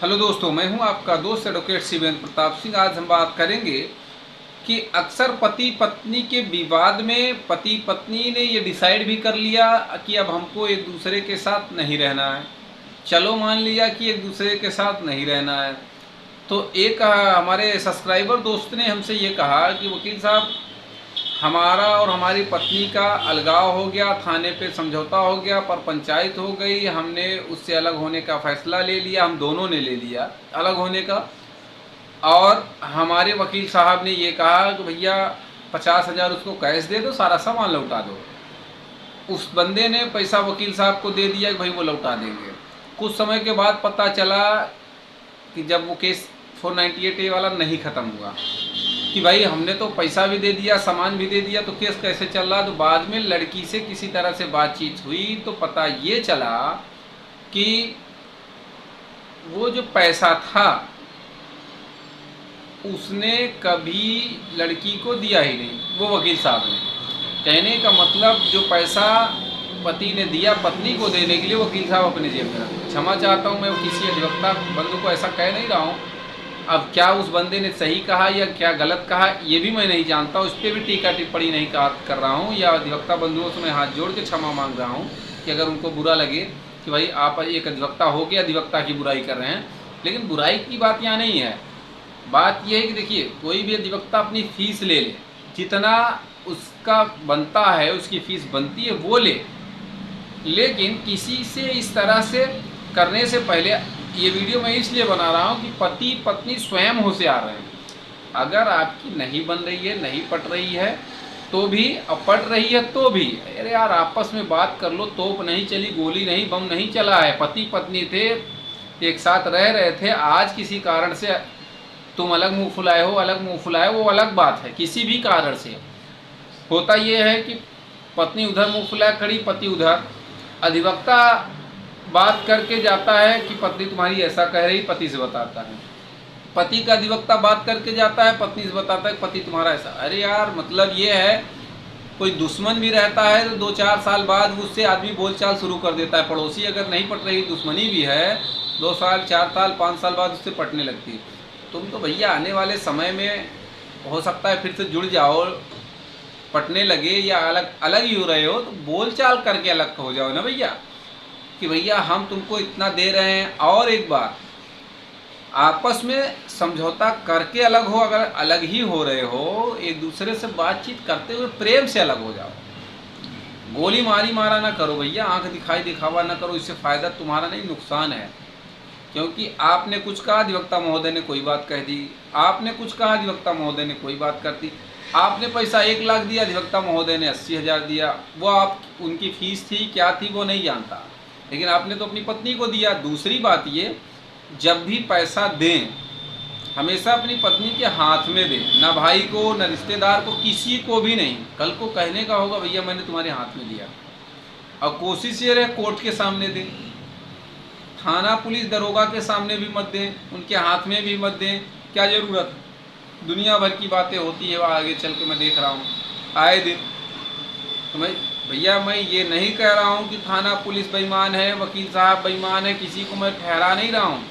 Hello दोस्तों, मैं हूं आपका दोस्त एडवोकेट शिवेंद्र प्रताप सिंह। आज हम बात करेंगे कि अक्सर पति पत्नी के विवाद में पति पत्नी ने ये डिसाइड भी कर लिया कि अब हमको एक दूसरे के साथ नहीं रहना है। चलो मान लिया कि एक दूसरे के साथ नहीं रहना है, तो एक हमारे सब्सक्राइबर दोस्त ने हमसे ये कहा कि वकील साहब, हमारा और हमारी पत्नी का अलगाव हो गया, थाने पे समझौता हो गया, पर पंचायत हो गई, हमने उससे अलग होने का फैसला ले लिया, हम दोनों ने ले लिया अलग होने का। और हमारे वकील साहब ने ये कहा कि भैया 50,000 उसको कैश दे दो, सारा सामान लौटा दो। उस बंदे ने पैसा वकील साहब को दे दिया कि भाई वो लौटा देंगे। कुछ समय के बाद पता चला कि जब वो केस 498A वाला नहीं ख़त्म हुआ कि भाई हमने तो पैसा भी दे दिया, सामान भी दे दिया, तो केस कैसे चल रहा। तो बाद में लड़की से किसी तरह से बातचीत हुई तो पता ये चला कि वो जो पैसा था उसने कभी लड़की को दिया ही नहीं, वो वकील साहब ने। कहने का मतलब जो पैसा पति ने दिया पत्नी को देने के लिए, वकील साहब अपने जेब में रखा। क्षमा चाहता हूँ, मैं किसी अधिवक्ता बंधु को ऐसा कह नहीं रहा हूँ। अब क्या उस बंदे ने सही कहा या क्या गलत कहा ये भी मैं नहीं जानता, उस पर भी टीका टिप्पणी नहीं कर रहा हूँ, या अधिवक्ता बंधुओं से मैं हाथ जोड़ के क्षमा मांग रहा हूँ कि अगर उनको बुरा लगे कि भाई आप एक अधिवक्ता हो के अधिवक्ता की बुराई कर रहे हैं। लेकिन बुराई की बात यहाँ नहीं है। बात यह है कि देखिए, कोई भी अधिवक्ता अपनी फीस ले ले, जितना उसका बनता है, उसकी फीस बनती है वो ले। लेकिन किसी से इस तरह से करने से पहले, ये वीडियो मैं इसलिए बना रहा हूँ कि पति पत्नी स्वयं होशियार रहें। अगर आपकी नहीं बन रही है, नहीं पट रही है तो भी, अब पट रही है तो भी, अरे यार आपस में बात कर लो। तोप नहीं चली, गोली नहीं, बम नहीं चला है। पति पत्नी थे, एक साथ रह रहे थे, आज किसी कारण से तुम अलग मुंह फुलाए हो, अलग मुंह फुलाए, वो अलग बात है। किसी भी कारण से होता ये है कि पत्नी उधर मुंह फुलाए खड़ी, पति उधर। अधिवक्ता बात करके जाता है कि पत्नी तुम्हारी ऐसा कह रही, पति से बताता है। पति का अधिवक्ता बात करके जाता है, पत्नी से बताता है पति तुम्हारा ऐसा। अरे यार मतलब ये है, कोई दुश्मन भी रहता है तो 2-4 साल बाद उससे आदमी बोलचाल शुरू कर देता है। पड़ोसी अगर नहीं पट रही, दुश्मनी भी है, 2 साल 4 साल 5 साल बाद उससे पटने लगती है। तुम तो भैया आने वाले समय में हो सकता है फिर से जुड़ जाओ, पटने लगे या अलग अलग ही हो रहे हो तो बोलचाल करके अलग हो जाओ ना भैया, कि भैया हम तुमको इतना दे रहे हैं। और एक बात, आपस में समझौता करके अलग हो। अगर अलग ही हो रहे हो, एक दूसरे से बातचीत करते हुए प्रेम से अलग हो जाओ। गोली मारी मारा ना करो भैया, आंख दिखाई दिखावा ना करो, इससे फायदा तुम्हारा नहीं नुकसान है। क्योंकि आपने कुछ कहा, अधिवक्ता महोदय ने कोई बात कह दी, आपने कुछ कहा, अधिवक्ता महोदय ने कोई बात कर दी। आपने पैसा 1 लाख दिया, अधिवक्ता महोदय ने 80,000 दिया। वो आप उनकी फीस थी क्या थी वो नहीं जानता, लेकिन आपने तो अपनी पत्नी को दिया। दूसरी बात ये, जब भी पैसा दें हमेशा अपनी पत्नी के हाथ में दें, ना भाई को, ना रिश्तेदार को, किसी को भी नहीं। कल को कहने का होगा भैया मैंने तुम्हारे हाथ में दिया। और कोशिश ये रहे कोर्ट के सामने दें, थाना पुलिस दरोगा के सामने भी मत दें, उनके हाथ में भी मत दें। क्या ज़रूरत, दुनिया भर की बातें होती है वहाँ आगे चल के, मैं देख रहा हूँ आए दिन। तो मैं ये नहीं कह रहा हूँ कि थाना पुलिस बेईमान है, वकील साहब बेईमान है, किसी को मैं ठहरा नहीं रहा हूँ।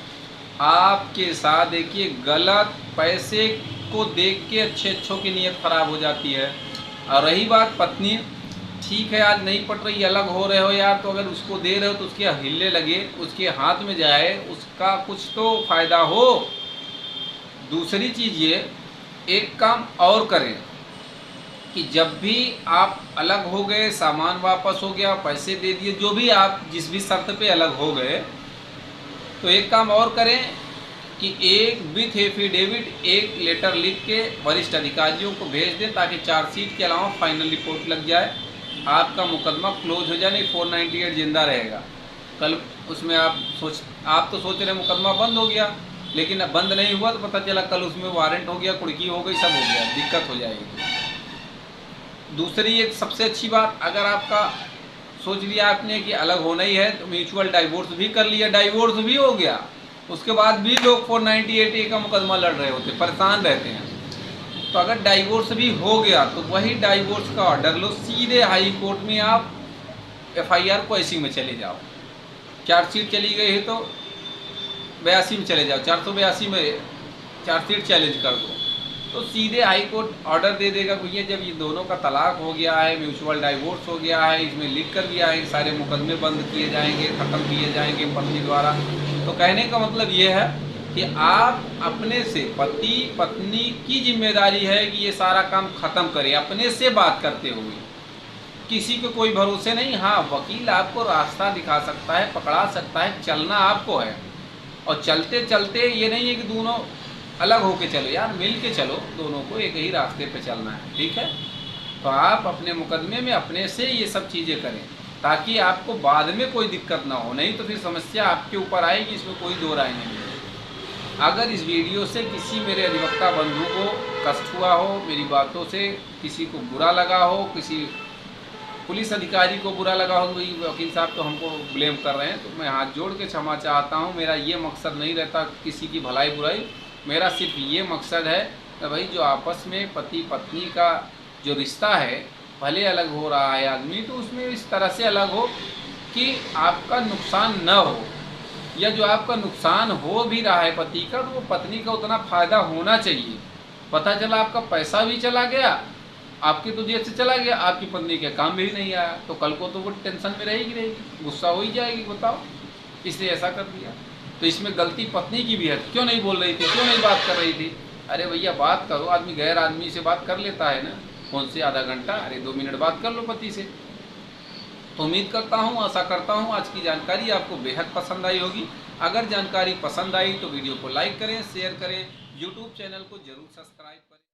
आपके साथ देखिए, गलत पैसे को देख के अच्छों की नीयत खराब हो जाती है। और रही बात पत्नी, ठीक है आज नहीं पट रही, अलग हो रहे हो यार, तो अगर उसको दे रहे हो तो उसके हिलने लगे, उसके हाथ में जाए, उसका कुछ तो फायदा हो। दूसरी चीज़ ये, एक काम और करें कि जब भी आप अलग हो गए, सामान वापस हो गया, पैसे दे दिए, जो भी आप जिस भी शर्त पे अलग हो गए, तो एक काम और करें कि एक विथ एफिडेविट एक लेटर लिख के वरिष्ठ अधिकारियों को भेज दें, ताकि चार्जशीट के अलावा फाइनल रिपोर्ट लग जाए, आपका मुकदमा क्लोज हो जाए। नहीं 498 जिंदा रहेगा। कल उसमें आप तो सोच रहे मुकदमा बंद हो गया, लेकिन अब बंद नहीं हुआ तो पता चला कल उसमें वारंट हो गया, कुड़की हो गई, सब हो गया, दिक्कत हो जाएगी। दूसरी एक सबसे अच्छी बात, अगर आपका सोच लिया आपने कि अलग होना ही है तो म्यूचुअल डाइवोर्स भी कर लिया, डाइवोर्स भी हो गया, उसके बाद भी लोग 498A का मुकदमा लड़ रहे होते, परेशान रहते हैं। तो अगर डाइवोर्स भी हो गया तो वही डाइवोर्स का ऑर्डर लो, सीधे हाई कोर्ट में आप FIR को ऐसी में चले जाओ। चार्जशीट चली गई है तो 482 में चले जाओ, 482 में चार्जशीट चैलेंज कर दो, तो सीधे हाई कोर्ट ऑर्डर दे देगा भैया जब ये दोनों का तलाक हो गया है, म्यूचुअल डाइवोर्स हो गया है, इसमें लिख कर भी आएंगे, सारे मुकदमे बंद किए जाएंगे, ख़त्म किए जाएंगे पत्नी द्वारा। तो कहने का मतलब ये है कि आप अपने से, पति पत्नी की जिम्मेदारी है कि ये सारा काम ख़त्म करें अपने से बात करते हुए, किसी को कोई भरोसे नहीं। हाँ, वकील आपको रास्ता दिखा सकता है, पकड़ा सकता है, चलना आपको है। और चलते चलते ये नहीं है कि दोनों अलग होके चलो, यार मिल के चलो, दोनों को एक ही रास्ते पे चलना है, ठीक है। तो आप अपने मुकदमे में अपने से ये सब चीज़ें करें ताकि आपको बाद में कोई दिक्कत ना हो, नहीं तो फिर समस्या आपके ऊपर आएगी, इसमें कोई दो राय नहीं है। अगर इस वीडियो से किसी मेरे अधिवक्ता बंधु को कष्ट हुआ हो, मेरी बातों से किसी को बुरा लगा हो, किसी पुलिस अधिकारी को बुरा लगा हो, भाई वकील साहब तो हमको ब्लेम कर रहे हैं, तो मैं हाथ जोड़ के क्षमा चाहता हूँ। मेरा ये मकसद नहीं रहता किसी की भलाई बुराई, मेरा सिर्फ ये मकसद है कि भाई जो आपस में पति पत्नी का जो रिश्ता है, भले अलग हो रहा है आदमी, तो उसमें इस तरह से अलग हो कि आपका नुकसान न हो, या जो आपका नुकसान हो भी रहा है पति का, तो वो पत्नी का उतना फ़ायदा होना चाहिए। पता चला आपका पैसा भी चला गया, आपकी तो जेब से चला गया, आपकी पत्नी के काम भी नहीं आया, तो कल को तो वो टेंशन में रहेगी, गुस्सा हो ही जाएगी, बताओ, इसलिए ऐसा कर दिया। तो इसमें गलती पत्नी की भी है, क्यों नहीं बोल रही थी, क्यों नहीं बात कर रही थी। अरे भैया बात करो, आदमी गैर आदमी से बात कर लेता है ना, फ़ोन से आधा घंटा, अरे 2 मिनट बात कर लो पति से। तो उम्मीद करता हूँ, आशा करता हूँ आज की जानकारी आपको बेहद पसंद आई होगी। अगर जानकारी पसंद आई तो वीडियो को लाइक करें, शेयर करें, यूट्यूब चैनल को जरूर सब्सक्राइब